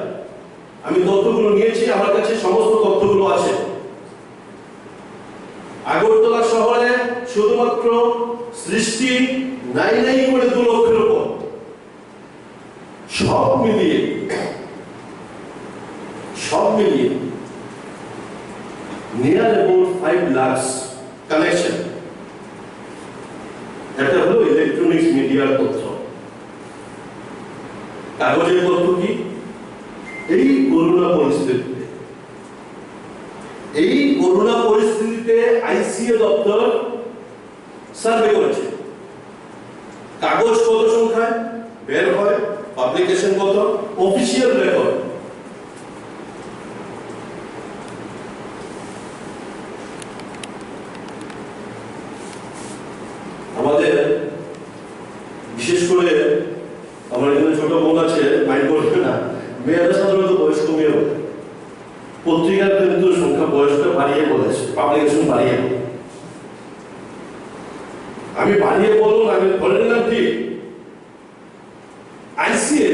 আমি তথ্যগুলো নিয়েছি, আমার কাছে সমস্ত তথ্যগুলো আছে। আগরতলা শহরে শুধুমাত্র সৃষ্টি নাই করে 2 লক্ষের উপর, সব মিলিয়ে নিয়ার অ্যাবাউট 5 লাখ কানেকশন। এটা হলো ইলেকট্রনিক্স মিডিয়ার তথ্য। কাগজের তথ্য কি? এই করোনা পরিস্থিতিতে আইসিএ দপ্তর সার্ভে করেছে। কাগজ কত সংখ্যায় বের হয়, পাবলিকেশন কত, অফিসিয়াল রেকর্ড। আমাদের বিশেষ করে আমার এখানে ছোট বোন আছে, মাইন্ড করবে না, মেয়েরা সাধারণত বয়স কমিয়ে বলে, পত্রিকার কিন্তু সংখ্যা বয়সটা বাড়িয়ে বলেছে, পাবলিকেশন বাড়িয়ে বলে। আমি বাড়িয়ে বলুন, আমি ধরে নিলাম কি আইসিএ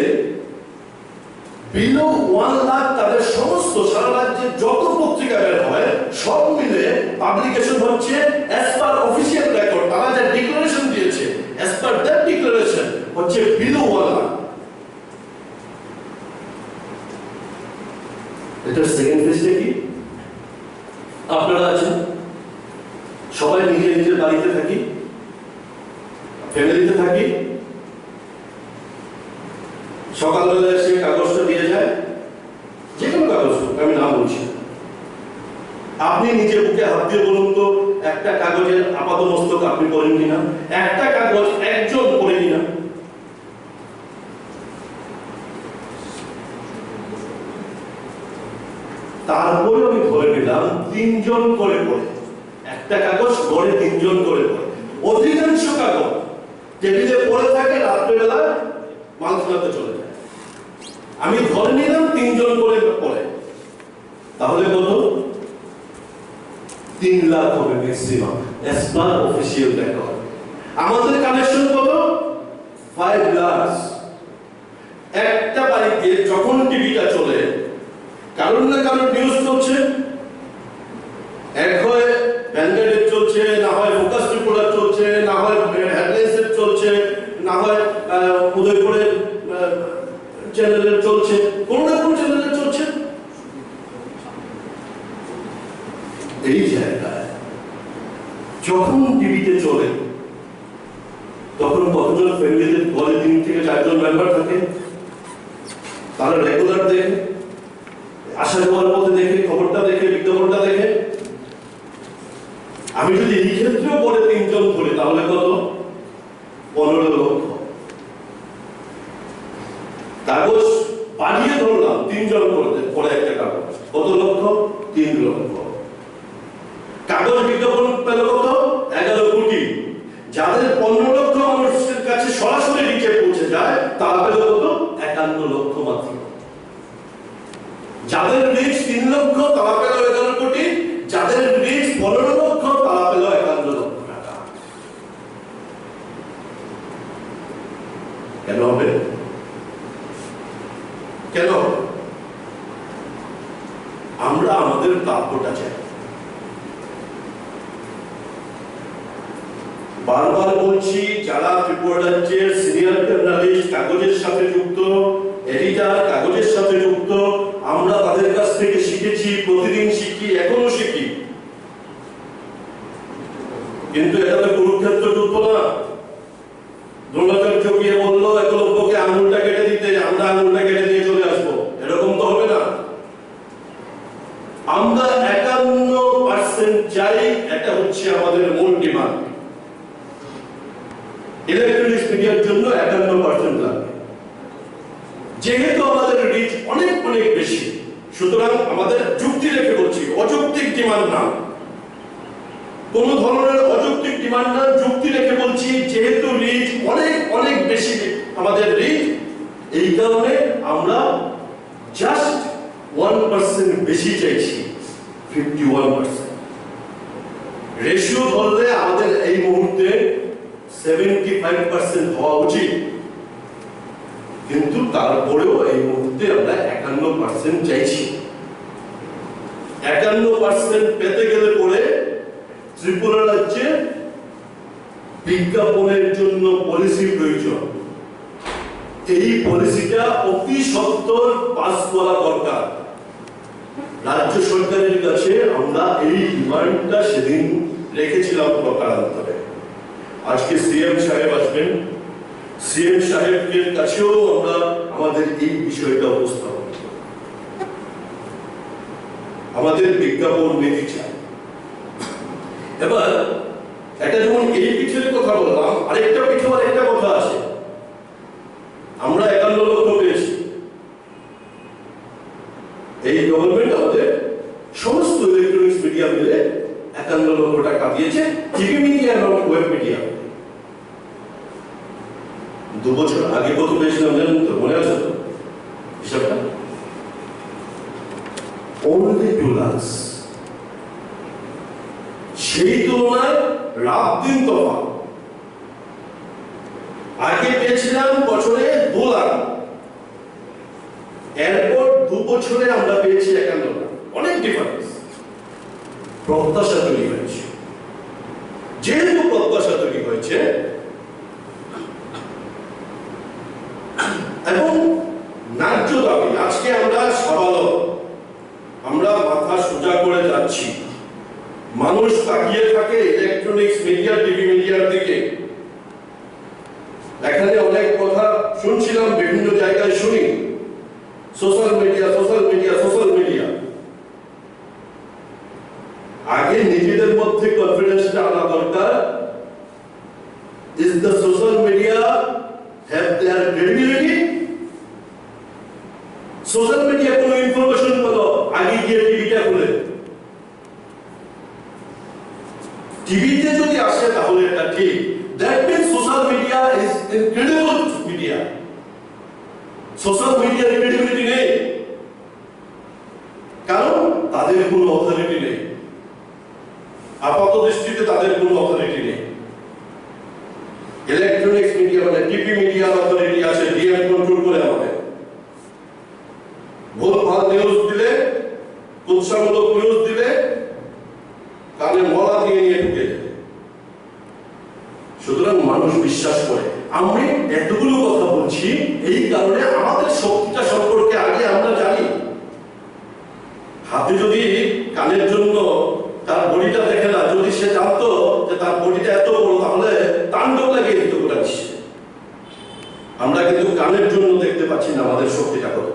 বিলো 1 লাখ তাদের সমস্ত সারা রাজ্যে যত পত্রিকা বের হয় সব মিলে পাবলিকেশন হচ্ছে as per অফিসিয়াল রেকর্ড, তারা যে ডিক্লারেশন দিয়েছে as per that ডিক্লারেশন হচ্ছে বিলো 1 লাখ। এটার সেকেন্ড ফেজটা কি? আপনারা আছেন, সবাই নিজের বাড়িতে থাকি, ফ্যামিলিতে থাকি, সকালবেলা এসে কাগজটা দিয়ে যায়, যে কোনো কাগজ, আমি নাম বলছি। আপনি নিজে বুকে হাত দিয়ে বলুন তো, একটা কাগজের আপাত মস্তক আপনি পড়েন কিনা? একটা কাগজ একজন পড়ে কিনা? তারপরে আমি ধরে নিলাম 3 জন করে পড়ে, একটা কাগজ গড়ে 3 জন করে পড়ে। অধিকাংশ কাগজ টেবিলে পড়ে থাকে, রাত্রেবেলা মাল খেলাতে চলে যায়। আমি ধরে নিলাম 3 জন করে পড়ে, তাহলে কত? 3 লাখ হবে maximum as per official record. আমাদের কানেকশন কত? 5 লাখ। একটা বাড়িতে যখন টিভিটা চলে, কারণ না কারণ নিউজ চলছে, এক হয় ব্যান্ডেড চলছে, না হয় ফোকাস রিপোর্টার চলছে, না হয় হেডলাইন্স চলছে, না হয় উদয়পুরের চ্যানেলে চলছে, কোন না কোন চ্যানেলে চলছে। এই জায়গায় যখন টিভিতে চলে তখন কতজন ফ্যামিলিতে ঘরে 3 থেকে 4 জন মেম্বার থাকে, তারা রেগুলার দেখে, আসা যাওয়ার পথে দেখে, খবরটা দেখে, বিজ্ঞাপনটা দেখে। আমি যদি এই ক্ষেত্রেও পরে 3 জন ধরি তাহলে কত? 15 লক্ষ। কাগজ বাড়িয়ে ধরলাম 3 জন পরে একটা কাগজ, কত লক্ষ? 3 লক্ষ। কাগজ বিজ্ঞাপন পেল কত? 11 কোটি। যাদের 15 লক্ষ মানুষের কাছে সরাসরি রিচে পৌঁছে যায়, তারা পেল কত? 51 লক্ষ মাত্র। যাদের রিচ 3 লক্ষ তারা পেল 11 কোটি, যাদের রিচ 15 লক্ষ তারা পেল 51 লক্ষ টাকা। কেন হবে? কেন? আমরা আমাদের প্রাপ্যটা চাই। বারবার বলছি, যারা ত্রিপুরা রাজ্যের সিনিয়র জার্নালিস্ট, কাগজের সাথে যুক্ত, এডিটর, কাগজের সাথে যুক্ত, আমরা তাদের কাছ থেকে শিখেছি, প্রতিদিন শিখি, এখনো শিখি। কিন্তু এটা তো কুরুক্ষেত্র যুদ্ধ না। দ্রোণাচার্য গিয়ে বললো একলব্যকে আঙুলটা কেটে দিতে, আমরা আঙুলটা কেটে দিয়ে চলে আসবো, এরকম তো হবে না। আমরা 51% চাই, এটা হচ্ছে আমাদের মূল ডিমান্ড। ইলেকট্রনিক্স মিডিয়ার জন্য 51% লাগবে। যেহেতু আমাদের রিচ অনেক অনেক বেশি, সুতরাং আমাদের যুক্তি রেখে বলছি, অযৌক্তিক ডিমান্ড না, কোন ধরনের অযৌক্তিক ডিমান্ড না, যুক্তি রেখে বলছি। যেহেতু রিচ অনেক অনেক বেশি, আমাদের রিচ, এই কারণে আমরা জাস্ট 1% বেশি চাইছি, 51%। রেশিও ধরলে আমাদের এই মুহূর্তে 75% হওয়া উচিত। কিন্তু তারপরেও এই মুহূর্তে আমরা 51% চাইছি। 51% পেতে গেলে পরে ত্রিপুরা রাজ্যে বিজ্ঞাপনের জন্য পলিসি প্রয়োজন। এই পলিসিটা অতি সত্বর পাস করা দরকার। রাজ্য সরকারের কাছে আমরা এই ডিমান্ডটা সেদিন রেখেছিলাম প্রকারান্তরে। আজকে সিএম সাহেব আসবেন, সিএম সাহেবের কাছেও আমরা আমাদের এই বিষয়টা উপস্থাপন করব। আমাদের বিজ্ঞাপন নীতি চাই। এবার এটা যেমন এই পিঠের কথা বললাম, আরেকটা পিঠে আরেকটা কথা আছে। আমরা 51 লক্ষ পেয়েছি। এই গভর্নমেন্ট আমাদের সমস্ত ইলেকট্রনিক্স মিডিয়া মিলে 51 লক্ষ টাকা দিয়েছে, টিভি মিডিয়া এবং ওয়েব মিডিয়া। 2 বছর আগে কত পেয়েছিলাম জানেন তো? মনে আছে তো হিসাবটা? only 2 লাখ। সেই তুলনায় রাত দিন তফাৎ। আগে পেয়েছিলাম বছরে 2 লাখ, এরপর 2 বছরে আমরা পেয়েছি 51 লাখ। অনেক ডিফারেন্স। প্রত্যাশা তৈরি হয়েছে। যেহেতু প্রত্যাশা তৈরি হয়েছে এবং ন্যায্য দাবি, আজকে আমরা সবালক, আমরা মাথা সোজা করে যাচ্ছি। মানুষ তাকিয়ে থাকে ইলেকট্রনিক্স মিডিয়া, টিভি মিডিয়ার দিকে। এখানে অনেক কথা শুনছিলাম, বিভিন্ন জায়গায় শুনি social media, social media, social media. আগে নিজেদের মধ্যে কনফিডেন্সটা আনা দরকার। Is the social media have their credibility? Social media কোনো ইনফরমেশন পেল, আগে গিয়ে টিভিটা খুলে, টিভিতে যদি আসে তাহলে এটা ঠিক। That means social media is incredible media. Social মিডিয়ার ক্রেডিবিলিটি নেই, কারণ তাদের কোনো অথরিটি নেই। আপাত দৃষ্টিতে তাদের কোনো অথরিটি নেই। ইলেকট্রনিক্স মিডিয়া মানে টিভি মিডিয়ার অথরিটি আছে, ডিএম কন্ট্রোল করে আমাদের। ভুলভাল নিউজ দিলে, উৎসাহমূলক নিউজ দিলে কানে মলা দিয়ে নিয়ে ঢুকে যায়। সুতরাং মানুষ বিশ্বাস করে। আমি এতগুলো কথা বলছি এই কারণে আমাদের শক্তিটা সম্পর্কে আগে আমরা জানি। হাতে যদি কানের জন্য তার বডিটা দেখে না, যদি সে জানতো যে তার বডিটা এত বড়, তাহলে তাণ্ডব লাগিয়ে দিত গোটা বিশ্বে। আমরা কিন্তু কানের জন্য দেখতে পাচ্ছি না আমাদের শক্তিটা কত।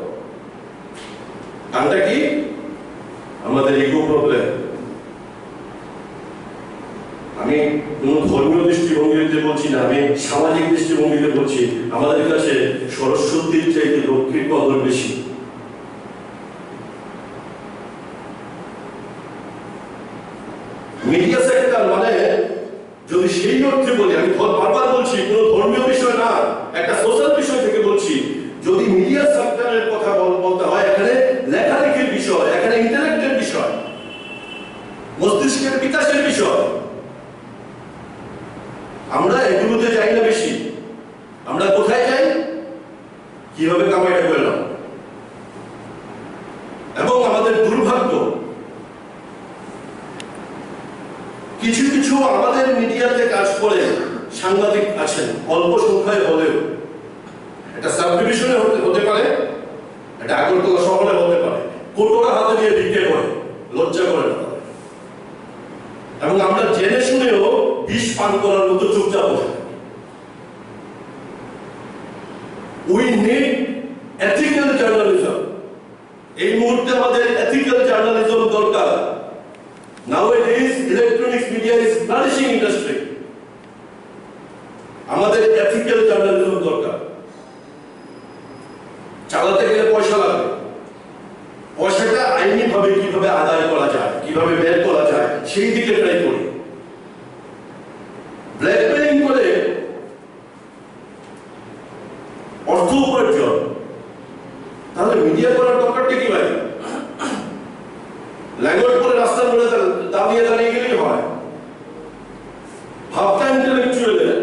কানটা কি? আমাদের ইগো প্রবলেম। আমি কোন ধর্মীয় দৃষ্টিভঙ্গিতে বলছি না, আমি সামাজিক দৃষ্টিভঙ্গিতে বলছি। আমাদের কাছে সরস্বতীর চাইতে লক্ষ্মীর কদর বেশি। মিডিয়া সেক্টর মানে, যদি সেই অর্থে বলি, আমি বারবার বলছি কোন ধর্মীয় বিষয় না, একটা সোশ্যাল বিষয় থেকে বলছি। যদি মিডিয়া সেক্টরের কথা বলতে হয়, এখানে লেখালেখির বিষয়, এখানে ইন্টালেক্টের বিষয়, মস্তিষ্কের বিকাশের বিষয়। আমরা এগুলোতে যাই না বেশি। আমরা কোথায় যাই? কিভাবে কামাইটা করলাম। এবং আমাদের দুর্ভাগ্য, কিছু কিছু আমাদের মিডিয়াতে কাজ করে সাংবাদিক আছেন, অল্প সংখ্যায় হলেও। এটা সাব ডিভিশনে হতে পারে, এটা আগরতলা শহরে হতে পারে। কোটোরা হাতে দিয়ে ভিক্ষে করে, লজ্জা করে না। এবং আমরা জেনে শুনেও বিষ পান করার মতো চুপচাপ বসে। We need ethical journalism. এই মুহূর্তে আমাদের এথিক্যাল জার্নালিজম দরকার। Nowadays, electronics media is flourishing industry. আমাদের এথিক্যাল জার্নালিজম দরকার। চালাতে গেলে পয়সা লাগবে। পয়সাটা আইনি ভাবে কিভাবে আদায় করা যায়, কিভাবে বের করা যায়, সেই দিকে ট্রাই করি। ব্ল্যাকমেইলিং করে অর্থ উপার্জন, তাহলে মিডিয়া করার দরকারটা কি ভাই? ল্যাঙ্গুয়েজ করে রাস্তার মধ্যে দাঁড়িয়ে দাঁড়িয়ে গেলেই হয়। ভাবটা ইন্টেলেকচুয়ালের,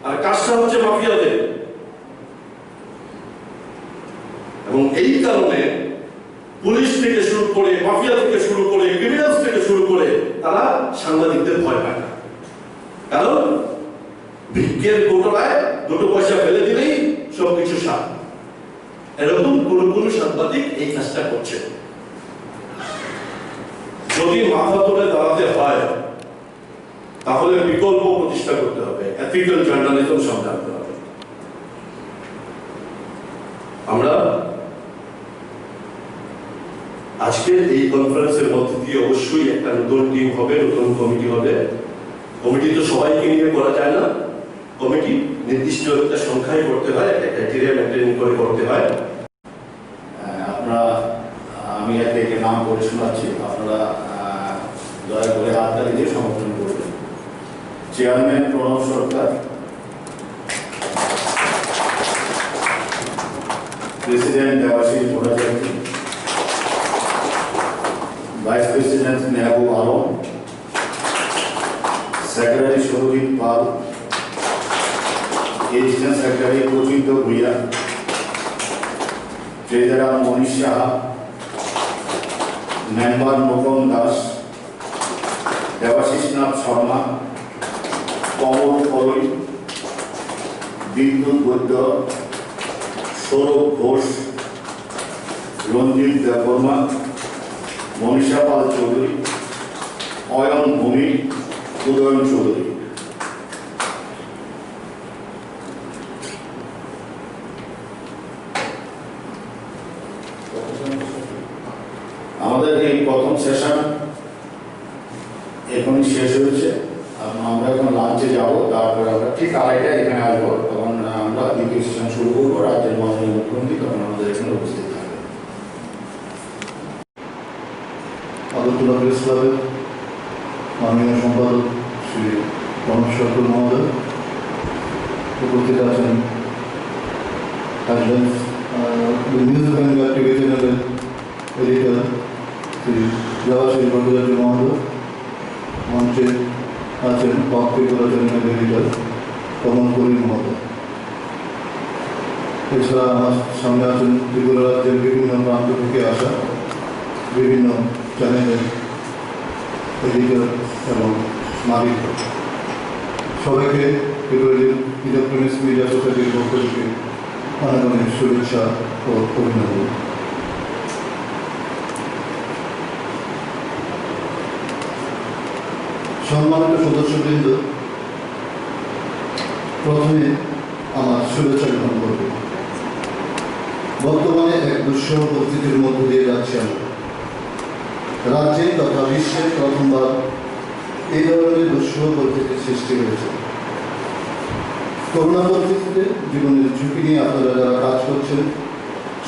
আর কাজটা হচ্ছে মাফিয়াদের। এবং এই কারণে পুলিশ থেকে শুরু করে, মাফিয়া থেকে শুরু করে, ক্রিমিনালস থেকে শুরু করে তারা সাংবাদিকদের ভয় পায় না। কারণ ভিক্ষের কোটরায় দুটো পয়সা ফেলে দিলেই সবকিছু সাপ। এরকম কোন সাংবাদিক এই কাজটা করছে। যদি মাথা তুলে দাঁড়াতে হয় তাহলে বিকল্প প্রতিষ্ঠা করতে হবে, এথিক্যাল জার্নালিজম সামনে আনতে হবে। আমরা আজকের এই কনফারেন্সের মধ্যে দিয়ে অবশ্যই একটা নতুন টিম হবে, নতুন কমিটি হবে। কমিটি তো সবাইকে নিয়ে করা যায় না, কমিটি নির্দিষ্ট একটা সংখ্যায় করতে হয়, একটা ক্রাইটেরিয়া মেনটেন করে করতে হয়। আপনারা, আমি একে নাম করে শোনাচ্ছি, আপনারা দয়া করে হাততালি দিয়ে সমর্থন করবেন। Chairman Pranab Sarkar, president Debashish Bhattacharya, vice president Mehboob Alam, secretary Sourajit Pal, additional secretary Prachinta Bhuiyan, treasurer Manish Saha, member Mokon Das, Debashishnath Sharma, Kamal Phalai, Bidyut Baidya, Sourav Ghosh, রঞ্জিত দেববর্মা, মনীষা পাল চৌধুরী, অয়ন ভূমি, উদয়ন চৌধুরী। আমাদের এই প্রথম সেশন এখনই শেষ হয়েছে। আমরা এখন লাঞ্চে যাব, তারপরে আমরা ঠিক 2:30টায় এখানে আসবো, তখন আমরা দ্বিতীয় সেশন শুরু করবো। রাজ্যের মাননীয় মুখ্যমন্ত্রী তখন আমাদের এখানে উপস্থিত থাকবে। আগরতলা প্রেস ক্লাবের মাননীয় সম্পাদক শ্রী প্রণব সরকার মহোদয়, উপস্থিত আছেন নিউজ বেঙ্গল টিভি চ্যানেলের এডিটর শ্রী দেবাশিস ভট্টাচার্য মহোদয়, মঞ্চে আছেন ত্রিপুরা চ্যানেলের এডিটর কমল করিম মহোদয়। এছাড়া আমার সামনে আছেন ত্রিপুরা রাজ্যের বিভিন্ন প্রান্ত থেকে আসা বিভিন্ন চ্যানেলের এডিটর এবং মালিক। সবাইকে ত্রিপুরা ইলেকট্রনিক্স মিডিয়া সোসাইটির পক্ষ থেকে অনেক অনেক শুভেচ্ছা ও অভিনন্দন। সম্মানিত সদস্যবৃন্দ, প্রথমে আমার শুভেচ্ছা গ্রহণ করব। বর্তমানে এক দুঃসহ পরিস্থিতির মধ্য দিয়ে যাচ্ছি আমরা। রাজ্যে তথা বিশ্বে প্রথমবার এই ধরনের দুঃসহ পরিস্থিতির সৃষ্টি হয়েছে। করোনা পরিস্থিতিতে জীবনের ঝুঁকি নিয়ে আপনারা যারা কাজ করছেন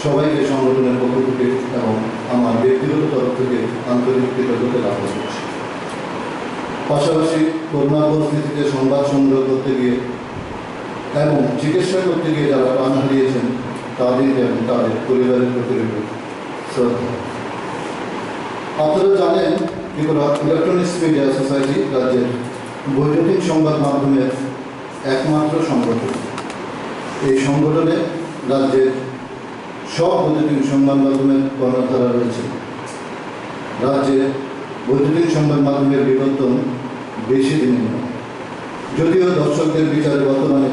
সবাইকে সংগঠনের পক্ষ থেকে এবং আমার ব্যক্তিগত তরফ থেকে আন্তরিক কৃতজ্ঞতা জ্ঞাপন করছি। পাশাপাশি করোনা পরিস্থিতিতে সংবাদ সংগ্রহ করতে গিয়ে এবং চিকিৎসা করতে গিয়ে যারা প্রাণ হারিয়েছেন তাদের এবং তাদের পরিবারের প্রতি শ্রদ্ধা। আপনারা জানেন ত্রিপুরা ইলেকট্রনিক্স মিডিয়া সোসাইটি রাজ্যের বৈদ্যুতিক সংবাদ মাধ্যমের একমাত্র সংগঠন। এই সংগঠনে রাজ্যের সব বৈদ্যুতিক সংবাদ মাধ্যমের কর্মধারা রয়েছে। রাজ্যে বৈদ্যুতিক সংবাদ মাধ্যমের বিবর্তন বেশি দিনের নয়, যদিও দর্শকদের বিচারে বর্তমানে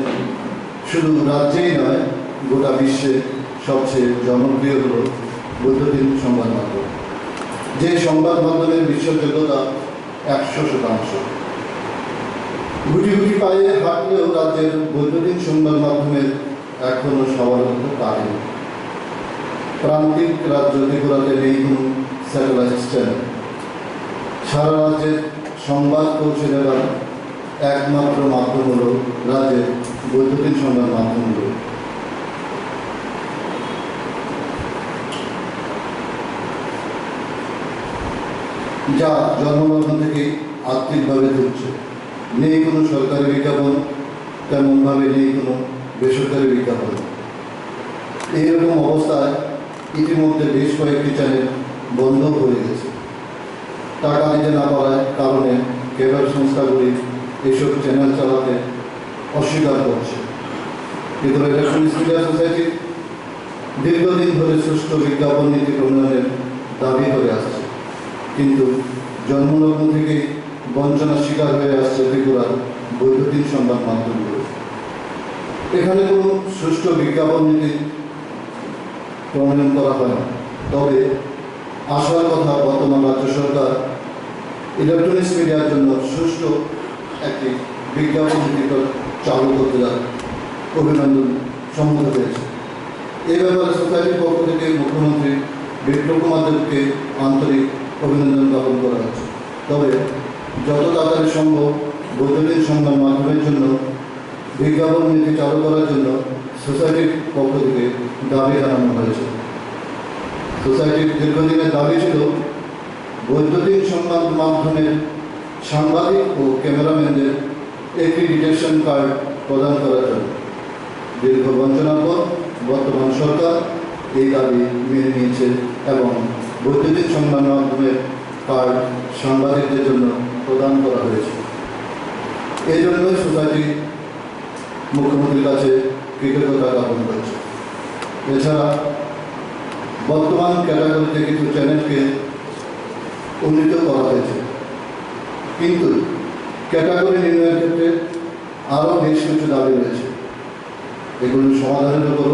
শুধু রাজ্যেই নয় গোটা বিশ্বে সবচেয়ে জনপ্রিয় হল বৈদ্যুতিক সংবাদ মাধ্যম, যে সংবাদ মাধ্যমের বিশ্বাসযোগ্যতা 100%। গুটি গুটি পায়ে হাঁটলেও রাজ্যের বৈদ্যুতিক সংবাদ মাধ্যমের এখনো সবার পারেনি। প্রান্তিক রাজ্য ত্রিপুরাতে নেই কোনো স্যাটেলাইট চ্যানেল। সারা রাজ্যের সংবাদ পৌঁছে দেওয়ার একমাত্র মাধ্যম হল রাজ্যের বৈদ্যুতিক সংবাদ মাধ্যমগুলো। যা জন্মলগ্ন থেকে আর্থিকভাবে তুচ্ছ। নেই কোনো সরকারি বিজ্ঞাপন, তেমনভাবে নেই কোনো বেসরকারি বিজ্ঞাপন। এইরকম অবস্থায় ইতিমধ্যে বেশ কয়েকটি চ্যানেল বন্ধ হয়ে গেছে। টাকা দিতে না পারার কারণে কেবল সংস্থাগুলি এসব চ্যানেল চালাতে অস্বীকার করছে। কিন্তু ইলেকট্রনিক্স মিডিয়া সোসাইটি দীর্ঘদিন ধরে সুষ্ঠু বিজ্ঞাপন নীতি প্রণয়নের দাবি করে আসছে, কিন্তু জন্মলগ্ন থেকেই বঞ্চনার শিকার হয়ে আসছে ত্রিপুরার বৈদ্যুতিন সংবাদ মাধ্যমগুলো। এখানে কোনো সুষ্ঠু বিজ্ঞাপন নীতি প্রণয়ন করা হয় না, তবে আশার কথা বর্তমান রাজ্য সরকার ইলেকট্রনিক্স মিডিয়ার জন্য সুষ্ঠু একটি বিজ্ঞাপন নীতি চালু করতে অভিনন্দন সম্মত হয়েছে। এই ব্যাপারে সোসাইটির পক্ষ থেকে মুখ্যমন্ত্রী বিপ্লব কুমার দেবকে আন্তরিক অভিনন্দন জ্ঞাপন করা হচ্ছে। তবে যত তাড়াতাড়ি সম্ভব বৈদ্যুতিন সংবাদ মাধ্যমের জন্য বিজ্ঞাপন নীতি চালু করার জন্য সোসাইটির পক্ষ থেকে দাবি জানানো হয়েছে। সোসাইটির দীর্ঘদিনের দাবি ছিল বৈদ্যুতিন সংবাদ মাধ্যমের সাংবাদিক ও ক্যামেরাম্যানদের অ্যাক্রিডিটেশন কার্ড প্রদান করার জন্য। দীর্ঘ বঞ্চনার পর বর্তমান সরকার এই দাবি মেনে নিয়েছে এবং বৈদ্যুতিন সংবাদ মাধ্যমের কার্ড সাংবাদিকদের জন্য প্রদান করা হয়েছে। এই জন্যই সোসাইটি মুখ্যমন্ত্রীর কাছে কৃতজ্ঞতা জ্ঞাপন করেছে। এছাড়া বর্তমান ক্যাটাগরিতে কিছু চ্যানেলকে উন্নীত করা হয়েছে, কিন্তু ক্যাটাগরি নির্ণয়ের ক্ষেত্রে আরও বেশ কিছু দাবি রয়েছে। এগুলি সমাধানের উপর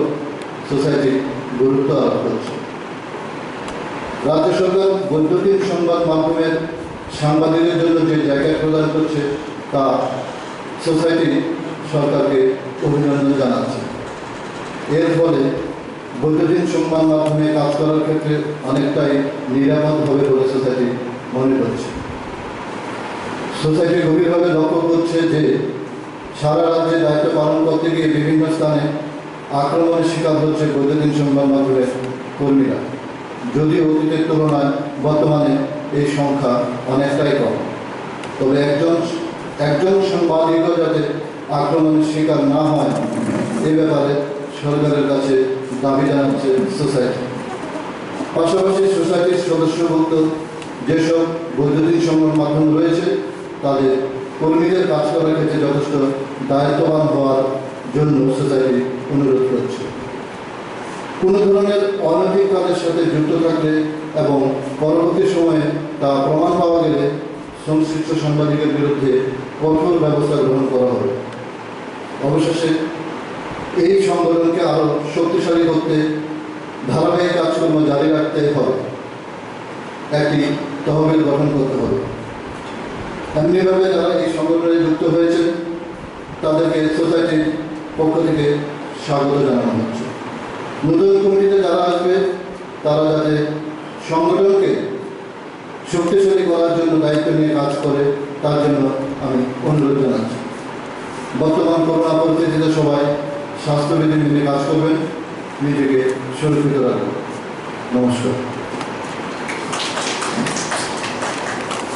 সোসাইটি গুরুত্ব আরোপ করছে। রাজ্য সরকার বৈদ্যুতিন সংবাদ মাধ্যমের সাংবাদিকদের জন্য যে জায়গা প্রদান করছে তা সোসাইটি সরকারকে অভিনন্দন জানাচ্ছে। এর ফলে বৈদ্যুতিন সংবাদ মাধ্যমে কাজ করার ক্ষেত্রে অনেকটাই নিরাপদ হবে বলে সোসাইটি মনে করছে। সোসাইটি গভীরভাবে লক্ষ্য করছে যে সারা রাজ্যে দায়িত্ব পালন করতে গিয়ে বিভিন্ন স্থানে আক্রমণের শিকার হচ্ছে বৈদ্যুতিন সংবাদ মাধ্যমের কর্মীরা। যদিও অতীতের তুলনায় বর্তমানে এই সংখ্যা অনেকটাই কম, তবে একজন সাংবাদিকও যাতে আক্রমণের শিকার না হয় এ ব্যাপারে সরকারের কাছে দাবি জানাচ্ছে সোসাইটি। পাশাপাশি সোসাইটির সদস্যভুক্ত যেসব বৈদ্যুতিন সংবাদ মাধ্যম রয়েছে তাদের কর্মীদের কাজ করার ক্ষেত্রে যথেষ্ট দায়িত্ববান হওয়ার জন্য সোসাইটি অনুরোধ করছে। কোনো ধরনের অনৈতিক কাজের সাথে যুক্ত থাকলে এবং পরবর্তী সময়ে তা প্রমাণ পাওয়া গেলে সংশ্লিষ্ট সাংবাদিকের বিরুদ্ধে কঠোর ব্যবস্থা গ্রহণ করা হবে। অবশেষে এই সংগঠনকে আরও শক্তিশালী করতে ধারাবাহিক কাজকর্ম জারি রাখতে হবে, একটি তহবিল গঠন করতে হবে। এমনিভাবে যারা এই সংগঠনে যুক্ত হয়েছে তাদেরকে সোসাইটির পক্ষ থেকে স্বাগত জানানো হচ্ছে। নতুন কমিটিতে যারা আসবে তারা যাতে সংগঠনকে শক্তিশালী করার জন্য দায়িত্ব নিয়ে কাজ করে তার জন্য আমি অনুরোধ জানাচ্ছি। বর্তমান করোনা পরিস্থিতিতে সবাই স্বাস্থ্যবিধি মেনে কাজ করবেন, নিজেকে সুরক্ষিত রাখবেন। নমস্কার।